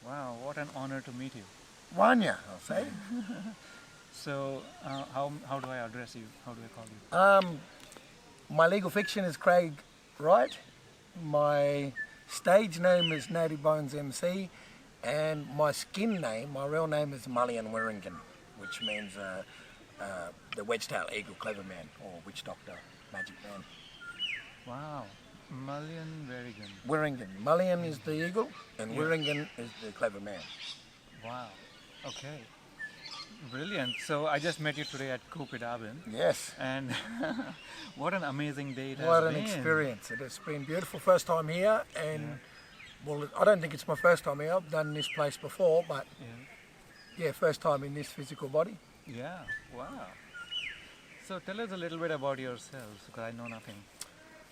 Wow, what an honor to meet you. Wanina, I'll say. So, how do I address you? How do I call you? My legal fiction is Craig Wright. My stage name is Natty Bones MC, and my skin name, my real name is Mullion Werrington, which means the wedge-tailed eagle, clever man, or witch doctor, magic man. Wow, Mullion Werrington. Werrington. Mullion is the eagle, and Werrington is the clever man. Wow. Okay. Brilliant. So I just met you today at Coopidabin. Yes. And what an amazing day it has What an been. experience. It has been beautiful. First time here, and well, I don't think it's my first time here. I've done this place before, but yeah, first time in this physical body. Yeah. Wow. So tell us a little bit about yourselves, because I know nothing.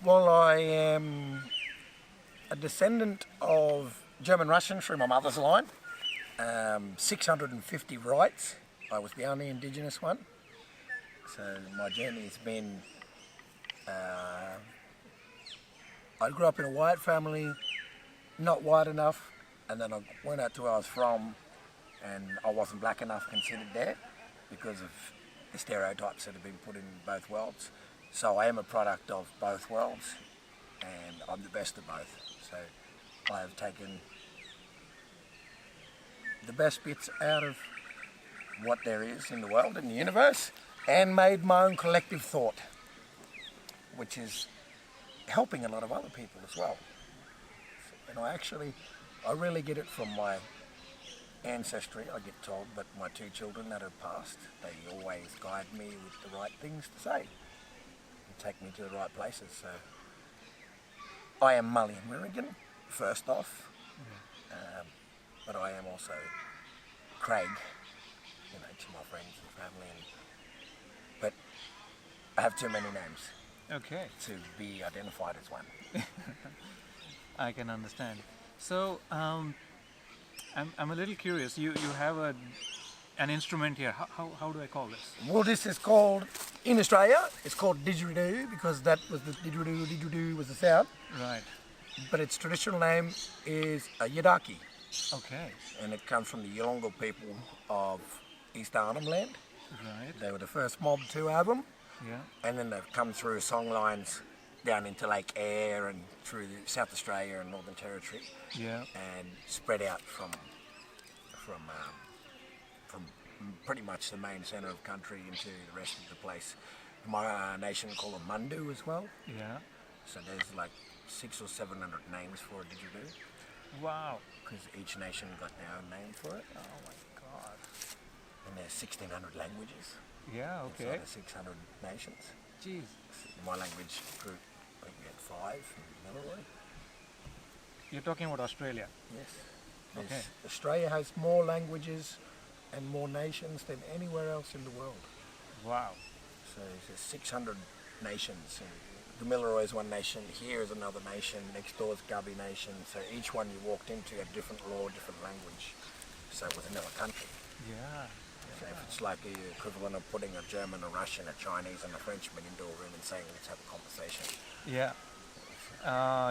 Well, I am a descendant of German-Russian through my mother's line. 650 Wrights. I was the only Indigenous one. So my journey has been, I grew up in a white family, not white enough, and then I went out to where I was from, and I wasn't black enough considered there because of the stereotypes that have been put in both worlds. So I am a product of both worlds, and I'm the best of both. So I have taken the best bits out of what there is in the world, in the universe, and made my own collective thought, which is helping a lot of other people as well. And I really get it from my ancestry, I get told, but my two children that have passed, they always guide me with the right things to say and take me to the right places. So I am Mullion Werrington, first off, but I am also Craig, to my friends and family, but I have too many names to be identified as one. I can understand. So I'm a little curious. You have an instrument here. How do I call this? Well, this is called, in Australia, it's called didgeridoo, because that was the didgeridoo was the sound. Right. But its traditional name is a yidaki. Okay. And it comes from the Yolngu people of East Arnhem Land. Right. They were the first mob to have them. Yeah. And then they've come through song lines down into Lake Eyre and through South Australia and Northern Territory. Yeah. And spread out from pretty much the main centre of country into the rest of the place. My nation call them Mundu as well. Yeah. So there's like 600 or 700 names for a didgeridoo. Wow. Because each nation got their own name for it. Oh my God. And there's 1,600 languages. Yeah, okay. Inside the 600 nations. Jeez. My language group, I think we had 5 in Milroy. You're talking about Australia? Yes. Okay. Australia has more languages and more nations than anywhere else in the world. Wow. So there's 600 nations. The Milroy is one nation, here is another nation, next door is Gubby Nation. So each one you walked into had different law, different language. So it was another country. Yeah. So if it's like the equivalent of putting a German, a Russian, a Chinese and a Frenchman into a room and saying, let's have a conversation. Yeah.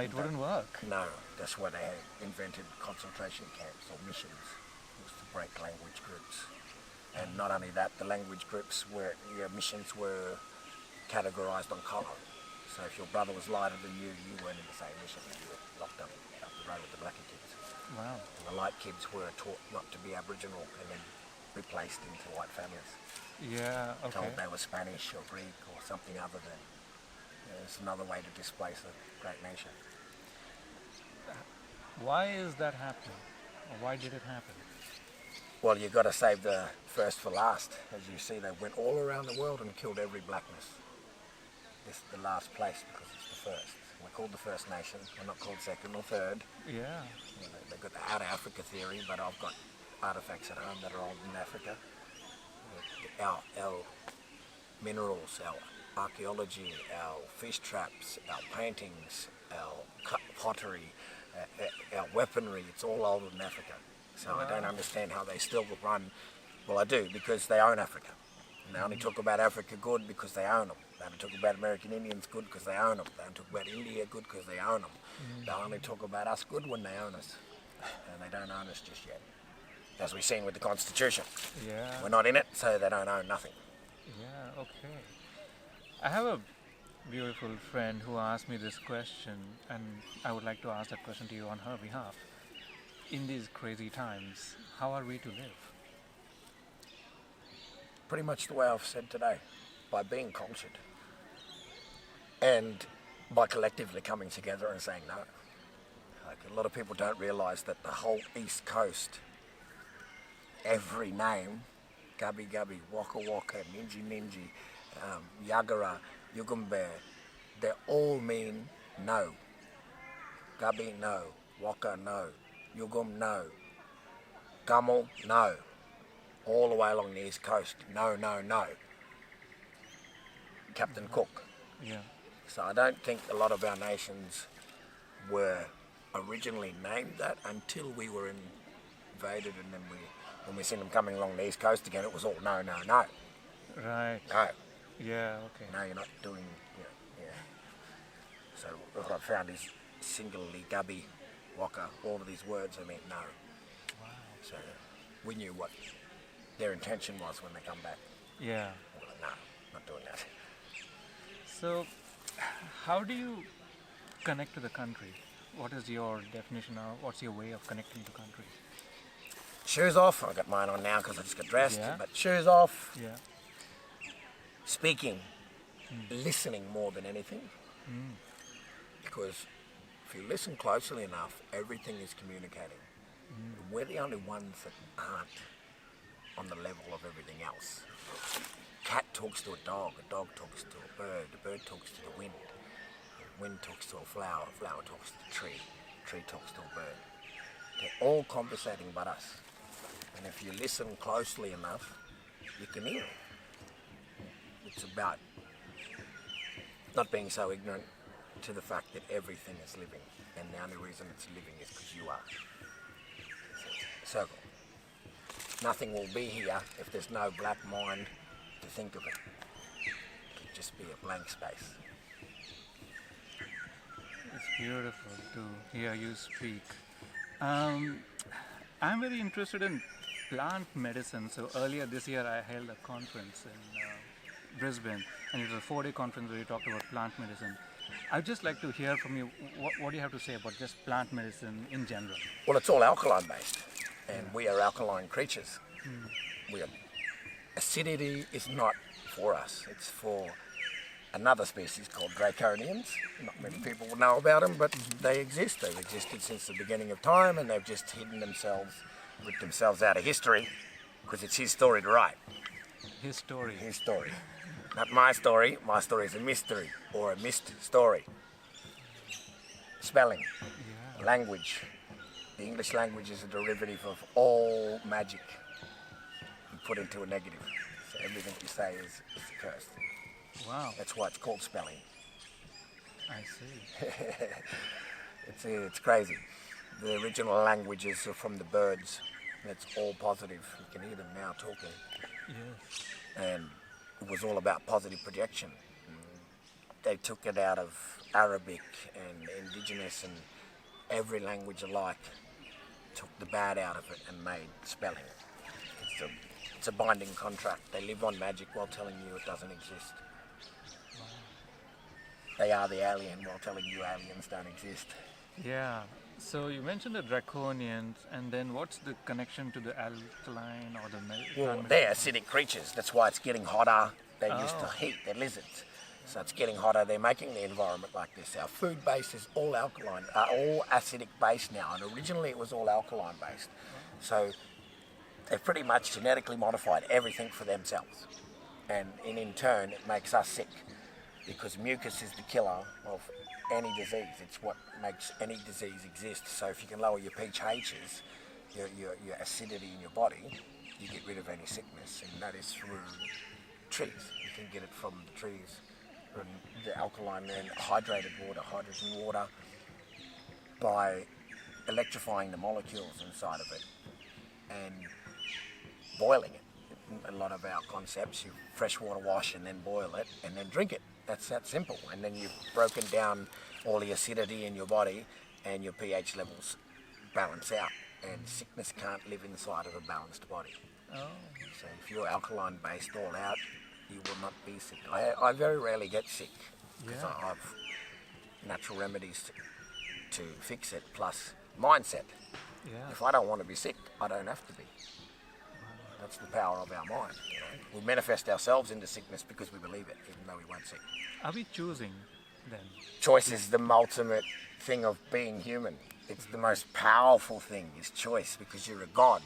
It wouldn't work. No, that's why they invented concentration camps or missions, was to break language groups. And not only that, the language groups missions were categorised on colour. So if your brother was lighter than you, you weren't in the same mission. You were locked up the road with the blacker kids. Wow. And the light kids were taught not to be Aboriginal and then replaced into white families. Yeah, okay. Told they were Spanish or Greek or something other than. It's another way to displace a great nation. Why is that happening? Or why did it happen? Well, you've got to save the first for last. As you see, they went all around the world and killed every blackness. This is the last place because it's the first. We're called the First Nation. We're not called second or third. Yeah. They've got the Out of Africa theory, but I've got artifacts at home that are old in Africa. Our minerals, our archaeology, our fish traps, our paintings, our pottery, our weaponry, it's all older than Africa. So I don't understand how they still run. Well, I do, because they own Africa. And they only talk about Africa good because they own them. They don't talk about American Indians good because they own them. They don't talk about India good because they own them. They only talk about us good when they own us. And they don't own us just yet. As we've seen with the Constitution. Yeah. We're not in it, so they don't own nothing. Yeah, okay. I have a beautiful friend who asked me this question, and I would like to ask that question to you on her behalf. In these crazy times, how are we to live? Pretty much the way I've said today, by being cultured. And by collectively coming together and saying no. Like, a lot of people don't realise that the whole East Coast, every name, Gubby Gubby, Waka Waka, Ninji Ninji, Yagara, Yugumbear, they all mean no. Gubby, no. Waka, no. Yugum, no. Gummel, no. All the way along the East Coast, no, no, no. Captain Cook. Yeah. So I don't think a lot of our nations were originally named that until we were invaded, and then when we seen them coming along the East Coast again, it was all no, no, no. Right. No. Yeah, okay. No, you're not doing, yeah. So what I found is singularly Gubby, Waka, all of these words, I mean no. Wow. So we knew what their intention was when they come back. Yeah. We're like, no, not doing that. So, how do you connect to the country? What is your definition of, what's your way of connecting to the country? Shoes off, I've got mine on now because I just got dressed, Yeah. but shoes off, Yeah. speaking, listening more than anything. Because if you listen closely enough, everything is communicating. We're the only ones that aren't on the level of everything else. Cat talks to a dog talks to a bird talks to the wind talks to a flower talks to the tree talks to a bird. They're all conversating but us. And if you listen closely enough, you can hear it. It's about not being so ignorant to the fact that everything is living, and the only reason it's living is because you are. Circle. Nothing will be here if there's no black mind to think of it. It'll just be a blank space. It's beautiful to hear you speak. I'm very interested in plant medicine. So earlier this year I held a conference in Brisbane, and it was a 4-day conference where we talked about plant medicine. I'd just like to hear from you, what do you have to say about just plant medicine in general? Well, it's all alkaline based, and we are alkaline creatures. Acidity is not for us, it's for another species called Draconians. Not many people will know about them, but they exist. They've existed since the beginning of time, and they've just hidden themselves, ripped themselves out of history, because it's his story to write. His story. His story. Not my story. My story is a mystery, or a missed story. Spelling. Yeah. Language. The English language is a derivative of all magic you put into a negative. So everything you say is cursed. Wow. That's why it's called spelling. I see. It's crazy. The original languages are from the birds. It's all positive. You can hear them now talking. Yes. And it was all about positive projection. They took it out of Arabic and Indigenous and every language alike, took the bad out of it and made spelling. It's a binding contract. They live on magic while telling you it doesn't exist. Wow. They are the alien while telling you aliens don't exist. Yeah. So you mentioned the Draconians, and then what's the connection to the alkaline or the Well, they're acidic creatures. That's why it's getting hotter. They're used to Oh. heat. They're lizards. So it's getting hotter. They're making the environment like this. Our food base is all alkaline, all acidic based now. And originally it was all alkaline based. So they've pretty much genetically modified everything for themselves. And in turn, it makes us sick. Because mucus is the killer of any disease. It's what makes any disease exist. So if you can lower your pHs, your acidity in your body, you get rid of any sickness. And that is through trees. You can get it from the trees. And the alkaline and hydrated water, hydrogen water, by electrifying the molecules inside of it and boiling it. A lot of our concepts, you freshwater wash and then boil it and then drink it. That's that simple. And then you've broken down all the acidity in your body and your pH levels balance out and sickness can't live inside of a balanced body. Oh, So if you're alkaline based all out, you will not be sick. I very rarely get sick because yeah. I've natural remedies to fix it, plus mindset. Yeah. If I don't want to be sick, I don't have to be. That's the power of our mind. You know? We manifest ourselves into sickness because we believe it, even though we weren't sick. Are we choosing then? Choice is the ultimate thing of being human. It's the most powerful thing, is choice, because you're a god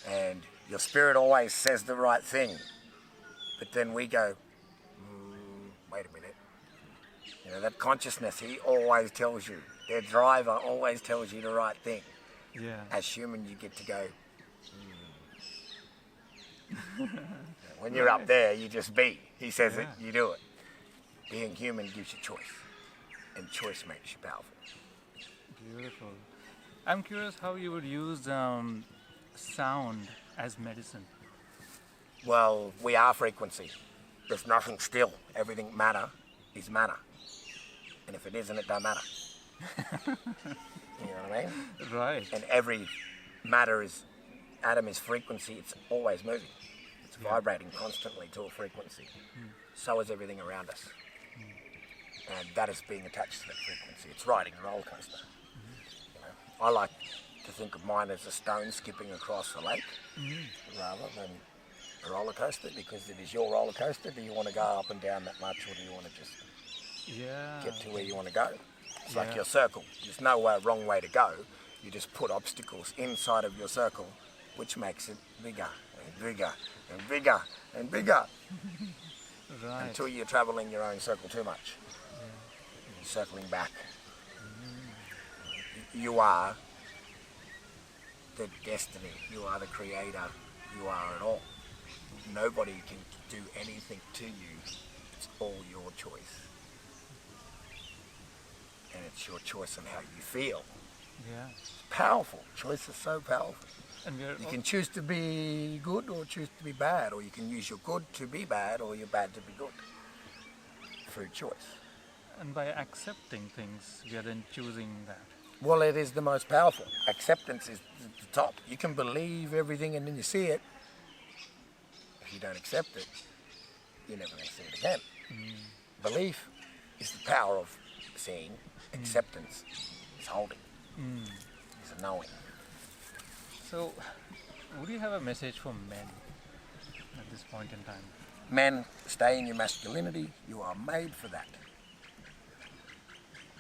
and your spirit always says the right thing. But then we go, wait a minute. You know, that consciousness, he always tells you. Their driver always tells you the right thing. Yeah. As human, you get to go, When you're up there, you just be. He says it, you do it. Being human gives you choice, and choice makes you powerful. Beautiful. I'm curious how you would use sound as medicine. Well, we are frequency. There's nothing still. Everything matter is matter. And if it isn't, it don't matter. You know what I mean? Right. And every atom is frequency. It's always moving. It's vibrating constantly to a frequency. So is everything around us. And that is being attached to that frequency. It's riding a roller coaster. You know, I like to think of mine as a stone skipping across the lake rather than a roller coaster, because it is your roller coaster. Do you want to go up and down that much, or do you want to just get to where you want to go? It's like your circle. There's no wrong way to go. You just put obstacles inside of your circle, which makes it bigger and bigger and bigger and bigger Right. until you're traveling your own circle too much. You're circling back. You are the destiny. You are the creator. You are it all. Nobody can do anything to you. It's all your choice. And it's your choice on how you feel. Yeah. It's powerful. Choice is so powerful. And You can choose to be good or choose to be bad, or you can use your good to be bad or your bad to be good. Through choice. and by accepting things, we are then choosing that. Well, it is the most powerful. Acceptance is the top. You can believe everything and then you see it. If you don't accept it, you're never going to see it again. Belief is the power of seeing. Acceptance is holding. Is a knowing. So, would you have a message for men at this point in time? Men, stay in your masculinity. You are made for that.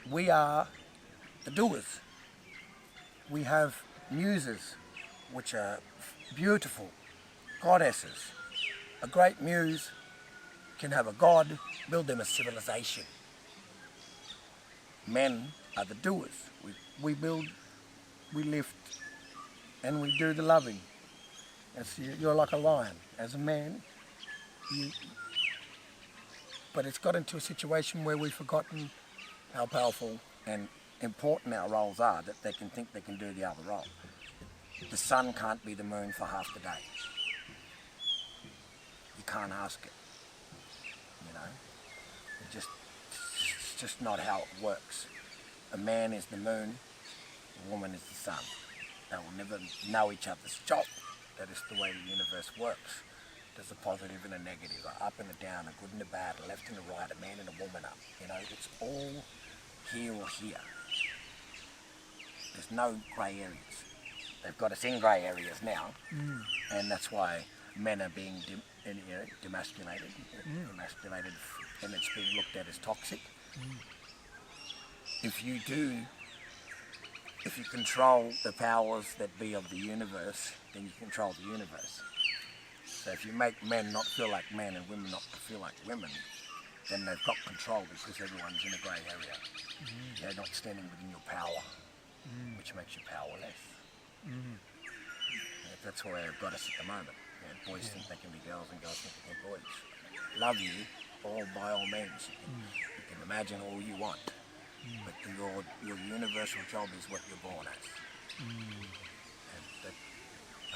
We are the doers. We have muses, which are beautiful goddesses. A great muse can have a god, build them a civilization. Men are the doers. We build, we lift, and we do the loving. You're like a lion. As a man, but it's got into a situation where we've forgotten how powerful and important our roles are, that they can think they can do the other role. The sun can't be the moon for half the day. You can't ask it. You know, it's just not how it works. A man is the moon, a woman is the sun. They will never know each other's job. That is the way the universe works. There's a positive and a negative, a up and a down, a good and a bad, a left and a right, a man and a woman up. You know, it's all here or here. There's no grey areas. They've got us in grey areas now, and that's why men are being demasculated, and it's being looked at as toxic. If you control the powers that be of the universe, then you control the universe. So if you make men not feel like men and women not feel like women, then they've got control because everyone's in a grey area. They're not standing within your power, which makes you powerless. That's where they've got us at the moment. Boys think they can be girls and girls think they can be boys. Love you, all by all means. You can imagine all you want, but your universal job is what you're born as. And that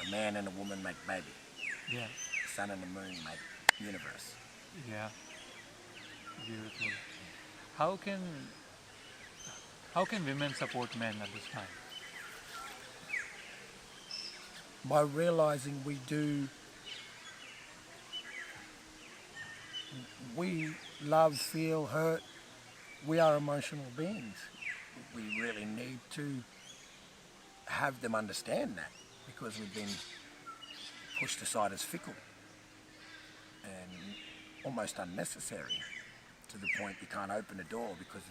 a man and a woman make baby. Yeah. The sun and the moon make universe. Yeah. Beautiful. How can women support men at this time? by realizing we love, feel, hurt. We are emotional beings. We really need to have them understand that, because we've been pushed aside as fickle and almost unnecessary, to the point we can't open a door because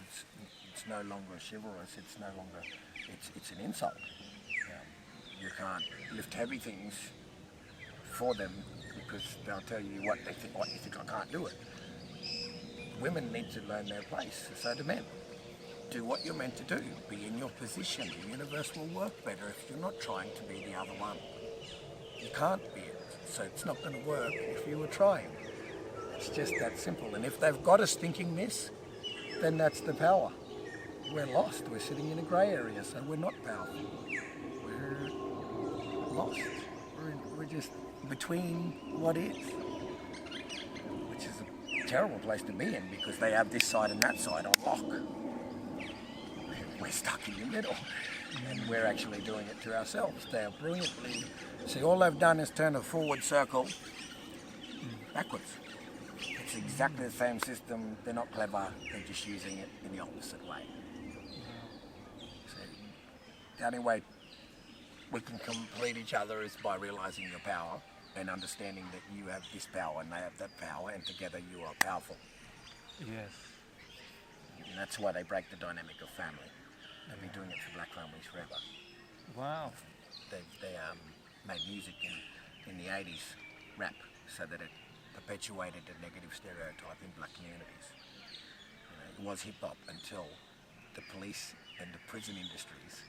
it's no longer chivalrous. It's no longer. It's an insult. You can't lift heavy things for them because they'll tell you what they think. What you think, I can't do it. Women need to learn their place. So do men. Do what you're meant to do. Be in your position. The universe will work better if you're not trying to be the other one. You can't be it. So it's not going to work if you were trying. It's just that simple. And if they've got us thinking this, then that's the power. We're lost. We're sitting in a grey area, so we're not powerful. We're lost. We're just between what is, which is a terrible place to be in, because they have this side and that side on lock. We're stuck in the middle, and we're actually doing it to ourselves. They are brilliantly. See, all they've done is turn a forward circle backwards. It's exactly the same system. They're not clever. They're just using it in the opposite way. So the only way we can complete each other is by realizing your power and understanding that you have this power and they have that power, and together you are powerful. Yes. And that's why they break the dynamic of family. They've been doing it for black families forever. Wow. They made music in the 80s, rap, so that it perpetuated a negative stereotype in black communities. It was hip-hop until the police and the prison industries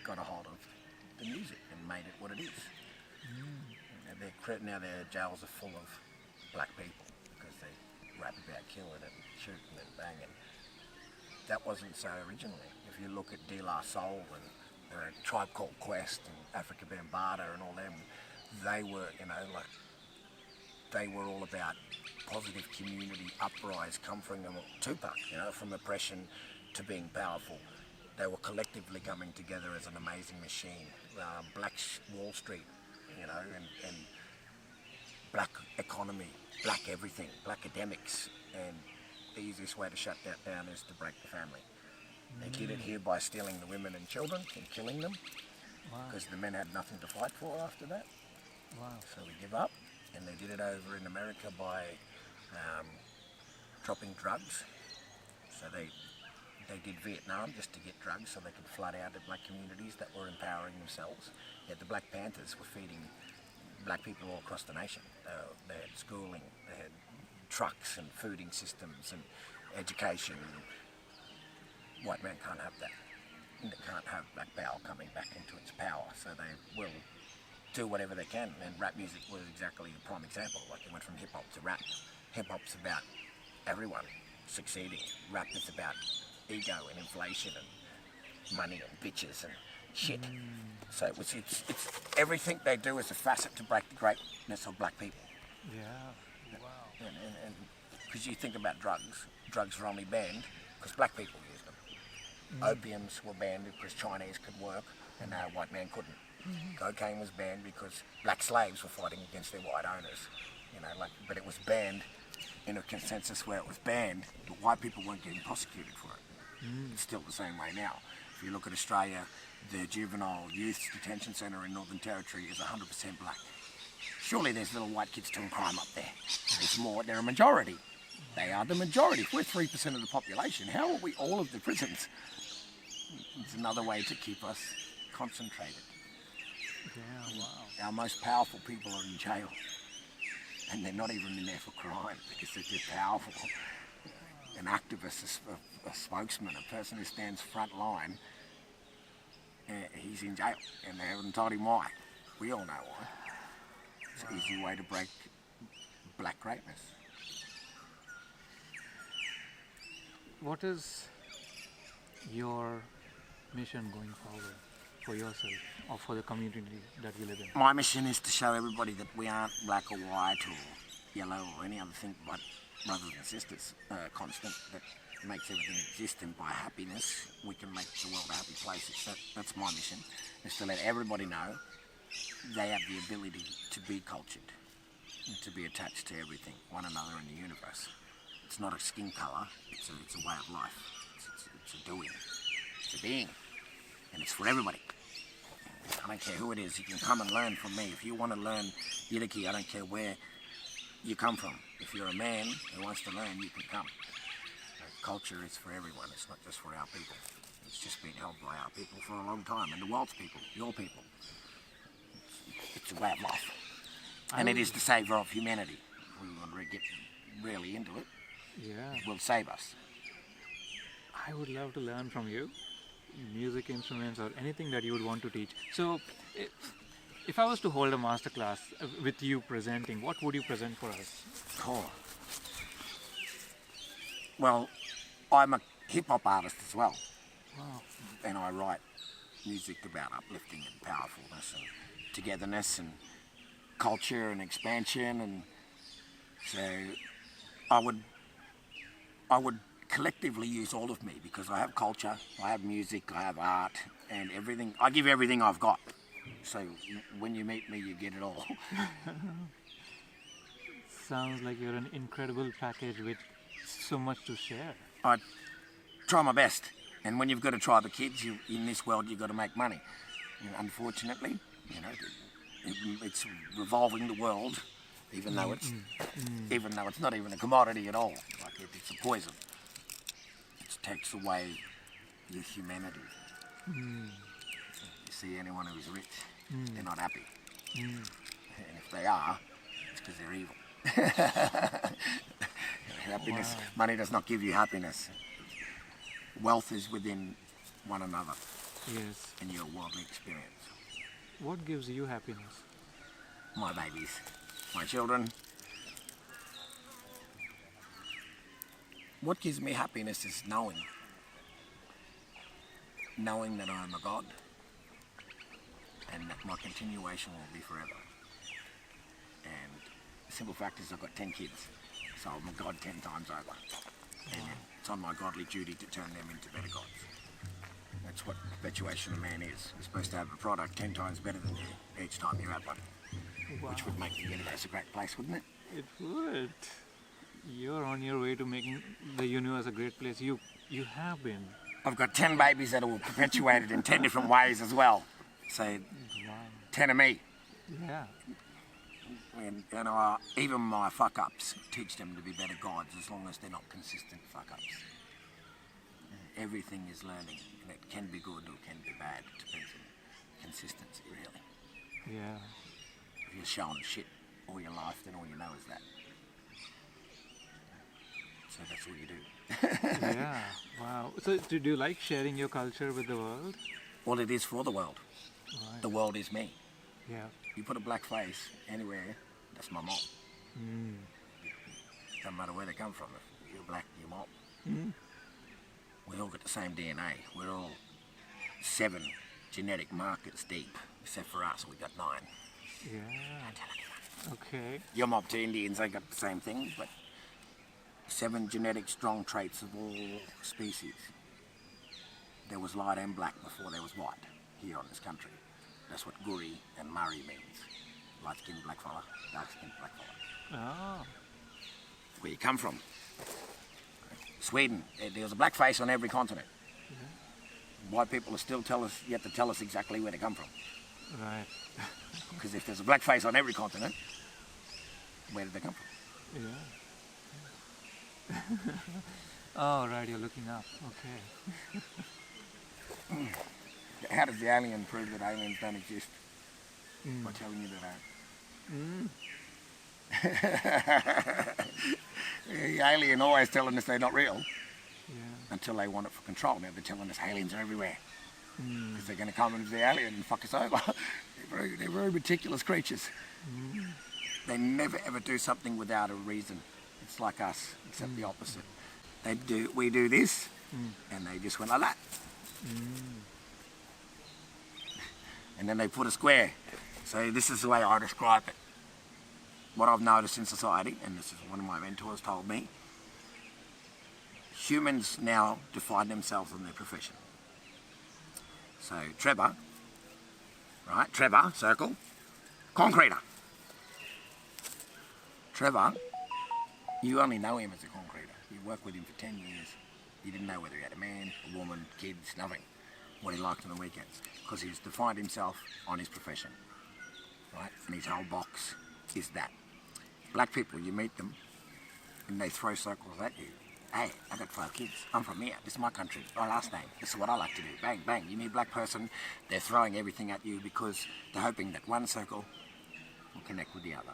got a hold of the music and made it what it is. Now their jails are full of black people because they rap about killing and shooting and banging. That wasn't so originally. If you look at De La Soul and Tribe Called Quest and Africa Bambaataa and all them, they were, they were all about positive community uprise, comforting them. Tupac, from oppression to being powerful. They were collectively coming together as an amazing machine. Black Wall Street, and black economy, black everything, black academics, and the easiest way to shut that down is to break the family. They did it here by stealing the women and children and killing them, because the men had nothing to fight for after that. Wow. So we give up, and they did it over in America by dropping drugs. So they did Vietnam just to get drugs so they could flood out the black communities that were empowering themselves. Yet the Black Panthers were feeding black people all across the nation. They had schooling, they had trucks and fooding systems and education. White man can't have that. And they can't have black power coming back into its power, so they will do whatever they can. And rap music was exactly a prime example. Like, it went from hip-hop to rap. Hip-hop's about everyone succeeding. Rap is about ego and inflation and money and bitches and shit. So it's everything they do is a facet to break the greatness of black people. Yeah. Wow. And because you think about drugs were only banned because black people used them. Opiums were banned because Chinese could work and a white man couldn't. Cocaine was banned because black slaves were fighting against their white owners. But it was banned in a consensus where it was banned, but white people weren't getting prosecuted for it. It's still the same way now. If you look at Australia, the juvenile youth detention centre in Northern Territory is 100% black. Surely there's little white kids doing crime up there. There's more, they're a majority. They are the majority. If we're 3% of the population, how are we all of the prisons? It's another way to keep us concentrated. Yeah, wow. Our most powerful people are in jail. And they're not even in there for crime because they're just powerful. An activist, a spokesman, a person who stands front line, he's in jail and they haven't told him why. We all know why. It's an easy way to break black greatness. What is your mission going forward for yourself or for the community that you live in? My mission is to show everybody that we aren't black or white or yellow or any other thing but brothers and sisters, constant, that makes everything exist, and by happiness we can make the world a happy place. That's my mission, is to let everybody know they have the ability to be cultured, and to be attached to everything, one another in the universe. It's not a skin colour, it's a way of life. It's a doing, it's a being, and it's for everybody. I don't care who it is, you can come and learn from me. If you want to learn Yidaki, I don't care where you come from. If you're a man who wants to learn, you can come. Culture is for everyone, it's not just for our people. It's just been held by our people for a long time, and the world's people, your people. It's a way of life. And it is the saviour of humanity. If we want to get really into it, Yeah. it will save us. I would love to learn from you, music instruments or anything that you would want to teach. So, if I was to hold a master class with you presenting, what would you present for us? Cool. Well, I'm a hip-hop artist as well. Wow. And I write music about uplifting and powerfulness and togetherness and culture and expansion, and so I would collectively use all of me, because I have culture, I have music, I have art, and everything. I give everything I've got. So when you meet me, you get it all. Sounds like you're an incredible package with so much to share. I try my best, and when you've got to try the kids, in this world you've got to make money. And unfortunately, it's revolving the world, even though it's not even a commodity at all. Like it's a poison. It takes away your humanity. You see anyone who's rich, they're not happy, and if they are, it's because they're evil. Happiness, money does not give you happiness. Wealth is within one another Yes. in your worldly experience. What gives you happiness? My babies, my children. What gives me happiness is knowing that I am a God, and that my continuation will be forever. And the simple fact is I've got 10 kids, so I'm a God 10 times over. And it's on my godly duty to turn them into better gods. That's what perpetuation of man is. You're supposed to have a product 10 times better than you each time you have one. Wow. Which would make the universe a great place, wouldn't it? It would. You're on your way to making the universe a great place. You have been. I've got 10 babies that will perpetuate it in 10 different ways as well. So Wow. 10 of me. Yeah. And even my fuck-ups teach them to be better gods, as long as they're not consistent fuck-ups. Everything is learning, and it can be good or it can be bad. It depends on consistency, really. Yeah. If you're showing shit all your life, then all you know is that. So that's what you do. Yeah. Wow. So, do you like sharing your culture with the world? Well, it is for the world. Right. The world is me. Yeah. You put a black face anywhere, that's my mom. Doesn't matter where they come from. If you're black, you're mom. We all got the same DNA. We're all 7 genetic markers deep, except for us, we got 9. Yeah. Okay. Your mob to Indians, they got the same thing, but 7 genetic strong traits of all species. There was light and black before there was white here on this country. That's what Guri and Murray means. Light-skinned black fella, dark-skinned black fella. Oh. Where you come from. Sweden, there was a black face on every continent. White people are still yet to tell us exactly where they come from. Right. Because if there's a black face on every continent, where did they come from? Yeah. Oh, right. You're looking up. Okay. How does the alien prove that aliens don't exist? By telling you that The alien always telling us they're not real Yeah. until they want it for control. Now they're telling us aliens are everywhere because they're going to come into the alien and fuck us over. They're very meticulous creatures. They never ever do something without a reason. It's like us, except the opposite. We do this, and they just went like that. And then they put a square. So this is the way I describe it. What I've noticed in society, and this is one of my mentors told me, humans now define themselves on their profession. So Trevor Circle, Concreter. Trevor, you only know him as a concreter. You worked with him for 10 years. You didn't know whether he had a man, a woman, kids, nothing. What he liked on the weekends. Because he's defined himself on his profession. Right? And his whole box is that. Black people, you meet them and they throw circles at you. Hey, I got 5 kids. I'm from here. This is my country. My last name. This is what I like to do. Bang, bang. You meet a black person, they're throwing everything at you because they're hoping that one circle will connect with the other.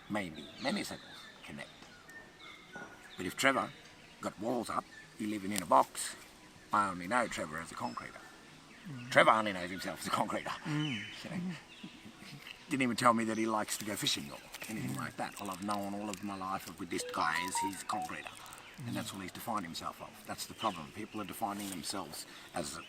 Maybe many circles connect. But if Trevor got walls up, you living in a box, I only know Trevor as a concreter. Trevor only knows himself as a concreter. You know? He didn't even tell me that he likes to go fishing or anything like that. All I've known all of my life with this guy is he's a concreter. And that's all he's defined himself of. That's the problem. People are defining themselves as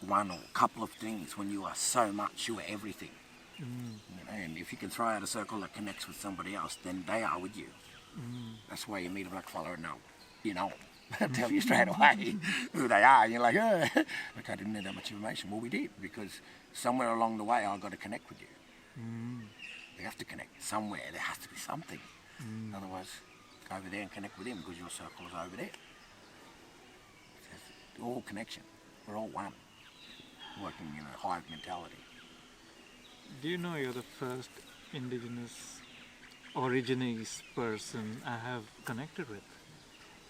one or a couple of things when you are so much, you are everything. You know, and if you can throw out a circle that connects with somebody else, then they are with you. That's why you meet a black fella and you know, they'll tell you straight away who they are. And you're like, oh, look, I didn't need that much information. Well, we did, because somewhere along the way I got to connect with you. We have to connect somewhere. There has to be something. Otherwise, go over there and connect with him because your circle is over there. It's all connection. We're all one, working in a hive mentality. Do you know you're the first Indigenous Origineese person I have connected with?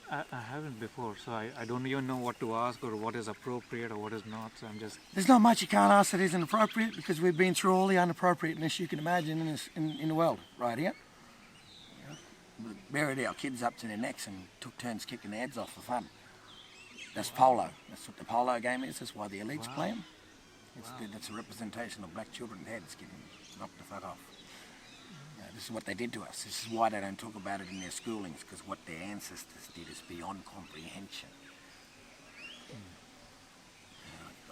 I haven't before, so I don't even know what to ask or what is appropriate or what is not, so I'm just... There's not much you can't ask that isn't appropriate, because we've been through all the inappropriateness you can imagine in the world, right here. We buried our kids up to their necks and took turns kicking their heads off for fun. That's Polo. That's what the Polo game is. That's why the elites play them. That's a representation of black children's heads getting knocked the fuck off. This is what they did to us. This is why they don't talk about it in their schoolings, because what their ancestors did is beyond comprehension.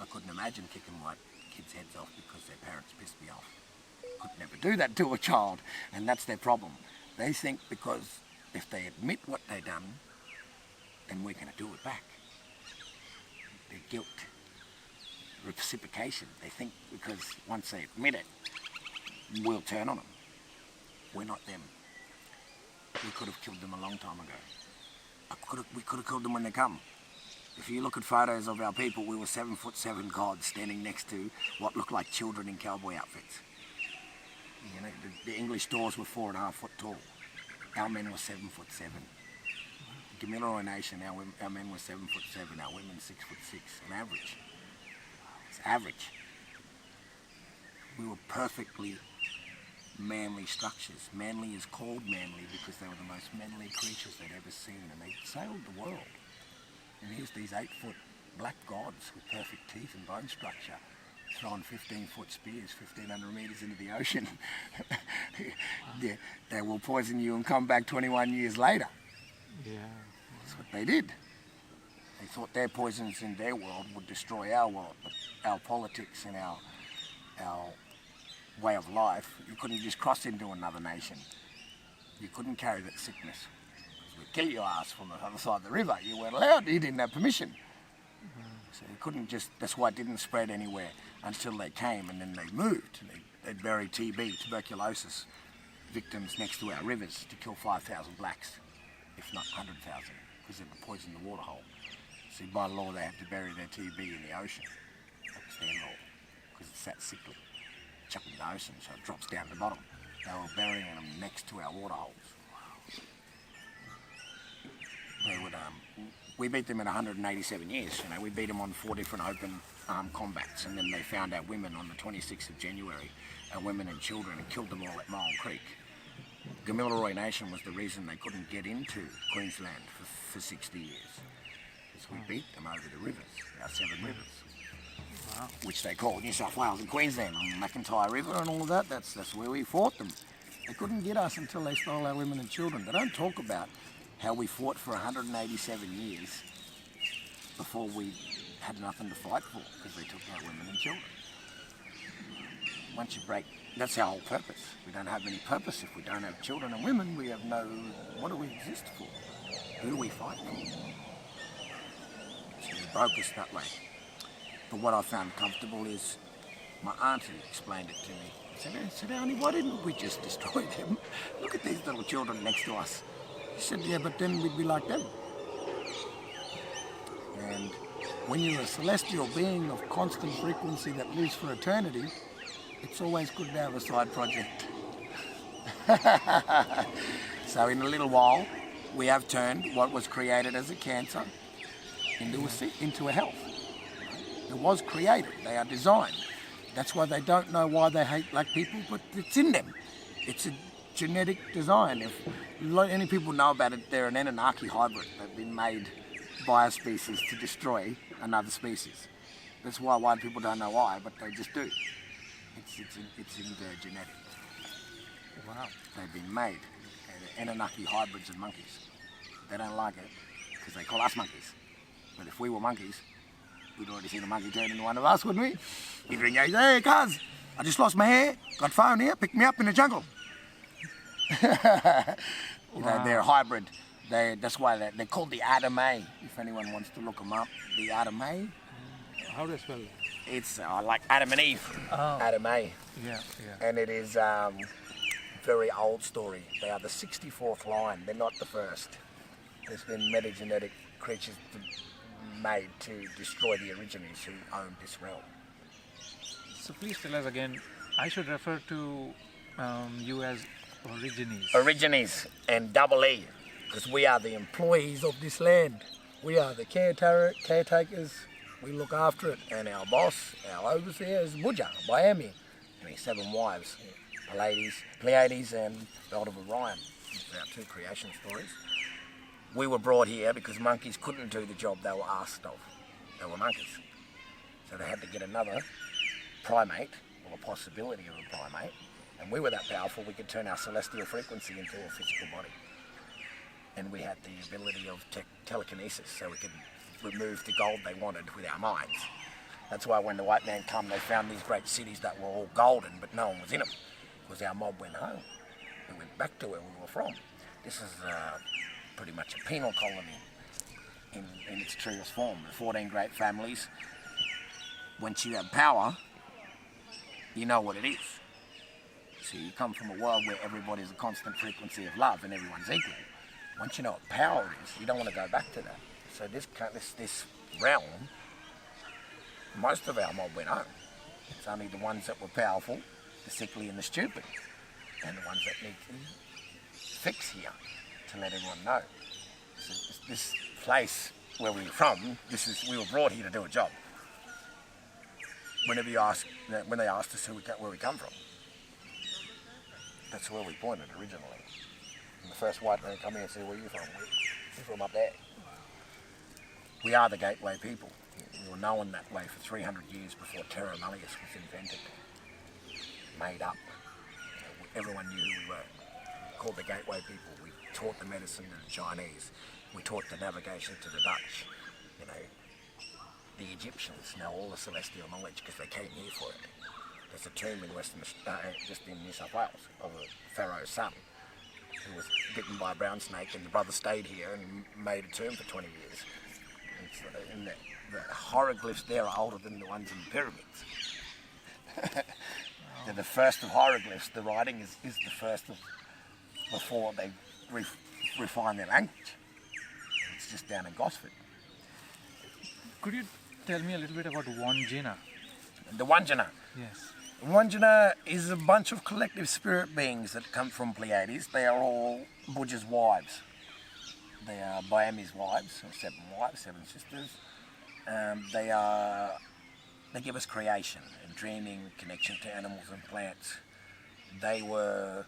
I couldn't imagine kicking white kids' heads off because their parents pissed me off. Could never do that to a child, and that's their problem. They think because if they admit what they done, then we're going to do it back. Their guilt, reciprocation. They think because once they admit it, we'll turn on them. We're not them. We could have killed them a long time ago. We could have killed them when they come. If you look at photos of our people, we were 7'7" gods standing next to what looked like children in cowboy outfits. You know, the English doors were 4.5 foot tall. Our men were 7'7". The Gamilaroi Nation, our men were 7'7", our women 6'6", on average. It's average. We were perfectly manly structures. Manly is called manly because they were the most manly creatures they'd ever seen, and they sailed the world. And here's these 8-foot black gods with perfect teeth and bone structure throwing 15-foot spears 1,500 metres into the ocean. They will poison you and come back 21 years later. Yeah. That's what they did. They thought their poisons in their world would destroy our world, but our politics and our way of life, you couldn't just cross into another nation. You couldn't carry that sickness. We'd kill your ass from the other side of the river. You weren't allowed, you didn't have permission. So you couldn't just, that's why it didn't spread anywhere until they came, and then they moved. They'd bury TB, tuberculosis, victims next to our rivers to kill 5,000 blacks, if not 100,000, because they would poison the water hole. See, by law they had to bury their TB in the ocean. That was their law, because it's that sickly. Chuck it in the ocean so it drops down to the bottom. They were burying them next to our water holes. They would, we beat them in 187 years. You know, we beat them on 4 different open combats, and then they found our women on the 26th of January, our women and children, and killed them all at Mole Creek. Gamilaroi Nation was the reason they couldn't get into Queensland for 60 years. Because we beat them over the rivers, our 7 rivers. Wow. Which they call New South Wales and Queensland, on the McIntyre River and all of that. That's where we fought them. They couldn't get us until they stole our women and children. They don't talk about how we fought for 187 years before we had nothing to fight for, because they took our women and children. Once you break, that's our whole purpose. We don't have any purpose if we don't have children and women. We have no, what do we exist for? Who do we fight for? So they broke us that way. But what I found comfortable is My auntie explained it to me. I said, Auntie, why didn't we just destroy them? Look at these little children next to us. She said, yeah, but then we'd be like them. And when you're a celestial being of constant frequency that lives for eternity, it's always good to have a side project. So in a little while, we have turned what was created as a cancer into a health. It was created, they are designed. That's why they don't know why they hate black people, but it's in them. It's a genetic design. If any people know about it, they're an Anunnaki hybrid. They've been made by a species to destroy another species. That's why white people don't know why, but they just do. It's in their genetics. Wow. They've been made. They're Anunnaki hybrids of monkeys. They don't like it because they call us monkeys. But if we were monkeys, we'd already seen a monkey turn into one of us, wouldn't we? He'd ring out, hey, cuz, I just lost my hair, got phone here, pick me up in the jungle. You know, they're hybrid. That's why they're called the Adamay, if anyone wants to look them up. The Adamay. How do you spell that? It's like Adam and Eve. Oh. Adamay. Yeah. And it is very old story. They are the 64th line. They're not the first. There's been metagenetic creatures made to destroy the Origineese who owned this realm. So please tell us again, I should refer to you as Origineese. Origineese and double E, because we are the employees of this land. We are the caretakers. We look after it, and our boss, our overseer is Buddha, Miami, and his 7 wives, Pleiades and Belt of Orion. These are our 2 creation stories. We were brought here because monkeys couldn't do the job they were asked of. They were monkeys. So they had to get another primate, or a possibility of a primate, and we were that powerful we could turn our celestial frequency into a physical body. And we had the ability of telekinesis, so we could remove the gold they wanted with our minds. That's why when the white man came, they found these great cities that were all golden, but no one was in them, because our mob went home. We went back to where we were from. This is pretty much a penal colony in its truest form. The 14 great families. Once you have power, you know what it is. So you come from a world where everybody's a constant frequency of love and everyone's equal. Once you know what power is, you don't want to go back to that. So this realm, most of our mob went home. It's only the ones that were powerful, the sickly and the stupid, and the ones that need to fix here to let everyone know. So this place where we were from, we were brought here to do a job. When they asked us where we come from, that's where we pointed originally. And the first white man come here and said, where are you from? We're from up there. We are the gateway people. We were known that way for 300 years before Terra Nullius was invented, made up. Everyone knew who we were. Called the gateway people. We taught the medicine to the Chinese. We taught the navigation to the Dutch. You know, the Egyptians know all the celestial knowledge because they came here for it. There's a tomb in just in New South Wales, of a pharaoh's son who was bitten by a brown snake, and the brother stayed here and made a tomb for 20 years. And the hieroglyphs there are older than the ones in the pyramids. They're the first of hieroglyphs. The writing is the first of before they refine their language. It's just down in Gosford. Could you tell me a little bit about Wanina? The Wanina. Yes. Wanina is a bunch of collective spirit beings that come from Pleiades. They are all Budja's wives. They are Miami's wives, or 7 wives, 7 sisters. They give us creation and dreaming, connection to animals and plants. They were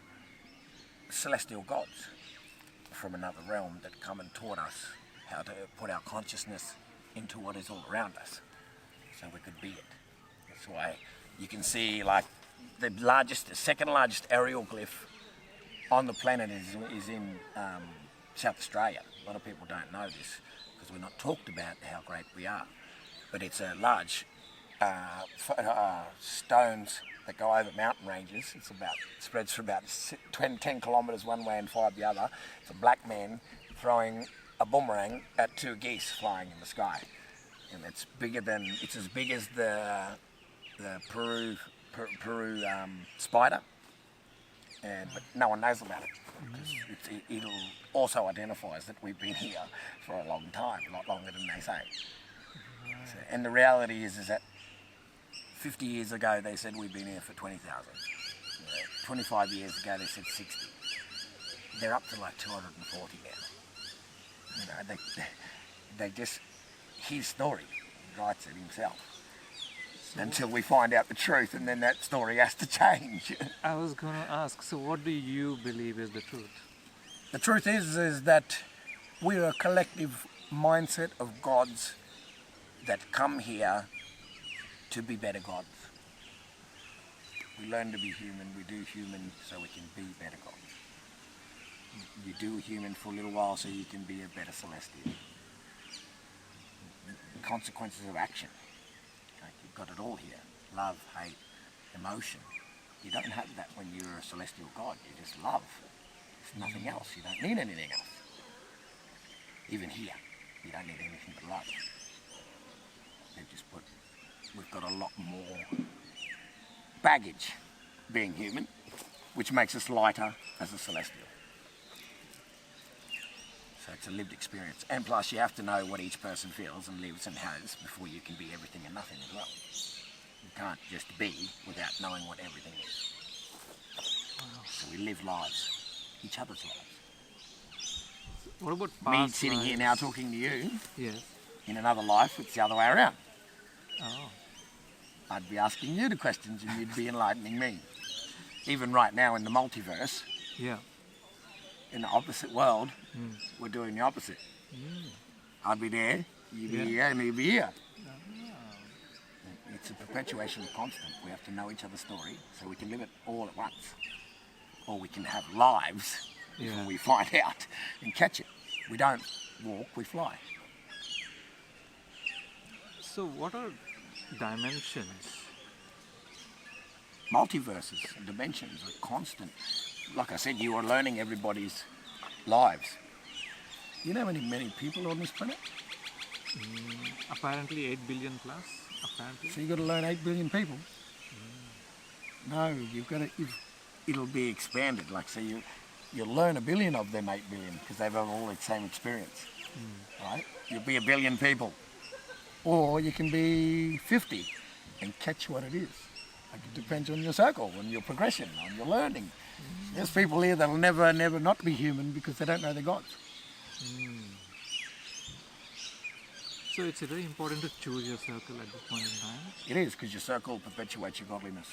celestial gods from another realm that come and taught us how to put our consciousness into what is all around us, so we could be it. That's why you can see, like, the second largest aerial glyph on the planet is in South Australia. A lot of people don't know this because we're not talked about how great we are. But it's a large stones that go over mountain ranges. Spreads for about 10 kilometres one way and 5 the other. It's a black man throwing a boomerang at 2 geese flying in the sky. And it's as big as the the Peru spider, but no one knows about it. Because it'll also identifies that we've been here for a long time, a lot longer than they say. So, and the reality is that 50 years ago they said we've been here for 20,000. 25 years ago they said 60. They're up to like 240 now. They just, his story, he writes it himself. Until we find out the truth, and then that story has to change. I was going to ask, so what do you believe is the truth? The truth is that we're a collective mindset of gods that come here to be better gods. We learn to be human, we do human so we can be better gods. You do human for a little while so you can be a better celestial. Consequences of action. You've got it all here. Love, hate, emotion. You don't have that when you're a celestial god. You just love. There's nothing else. You don't need anything else. Even here, you don't need anything but love. We've got a lot more baggage being human, which makes us lighter as a celestial. So it's a lived experience. And plus you have to know what each person feels and lives and has before you can be everything and nothing as well. You can't just be without knowing what everything is. Wow. So we live lives, each other's lives. What about Me past sitting here now talking to you, Yes. in another life it's the other way around. Oh. I'd be asking you the questions and you'd be enlightening me. Even right now in the multiverse, Yeah. in the opposite world, we're doing the opposite. I'd be there, you'd be here, and he'd be here. It's a perpetuation of constant. We have to know each other's story so we can live it all at once. Or we can have lives before we find out and catch it. We don't walk, we fly. So what are dimensions? Multiverses and dimensions are constant. Like I said, you are learning everybody's lives. You know how many people on this planet? Apparently 8 billion plus. Apparently. So you've got to learn 8 billion people. No, you've got to, it'll be expanded. Like, so you'll learn 1 billion of them 8 billion because they've had all the same experience, right? You'll be 1 billion people. Or you can be 50 and catch what it is. Like, it depends on your circle, on your progression, on your learning. There's people here that'll never not be human because they don't know they're gods. So it's very important to choose your circle at this point in time? It is, because your circle perpetuates your godliness.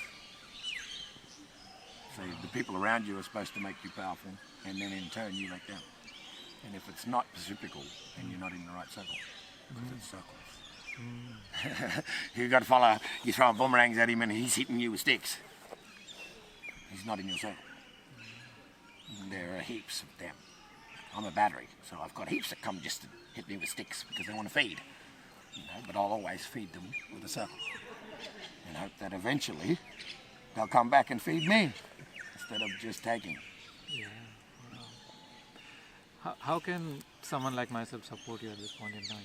So the people around you are supposed to make you powerful, and then in turn you make them. And if it's not reciprocal, then you're not in the right circle, because it's circles. You've got to follow, you're throwing boomerangs at him and he's hitting you with sticks. He's not in your circle. And there are heaps of them. I'm a battery, so I've got heaps that come just to hit me with sticks because they want to feed. But I'll always feed them with a circle. And hope that eventually they'll come back and feed me instead of just taking. Yeah. Wow. How can someone like myself support you at this point in time?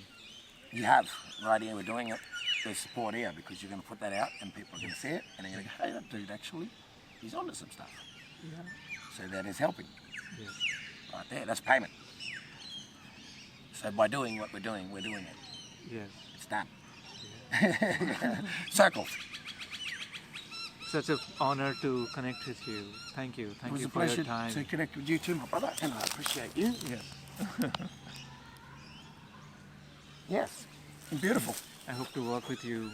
You have, right here, we're doing it. There's support here because you're going to put that out and people are going to see it and they're going to go, hey, that dude actually, he's onto some stuff. Yeah. So that is helping. Yes. Right there, that's payment. So by doing what we're doing it. Yes. It's done. Yeah. Circles. Such an honor to connect with you. Thank you. Thank you for your time. It was a pleasure to connect with you too, my brother, and I appreciate you. Yes. Yes, beautiful. I hope to work with you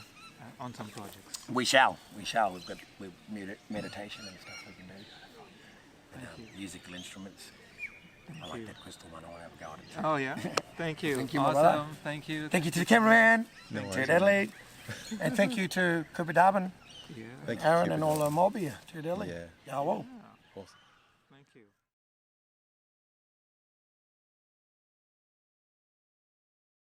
on some projects. We shall. We've got meditation and stuff we can do. Musical instruments. I like that crystal one. I'll have a go at it too. Oh yeah. Thank you. Thank you, my awesome. brother. Thank you. Thank you to the cameraman, to Adelaide, and thank you to Cooper Darwin, Yeah. Thank you, Aaron, Cupid. and all the mob here, to Adelaide. Yeah. Yeah, well.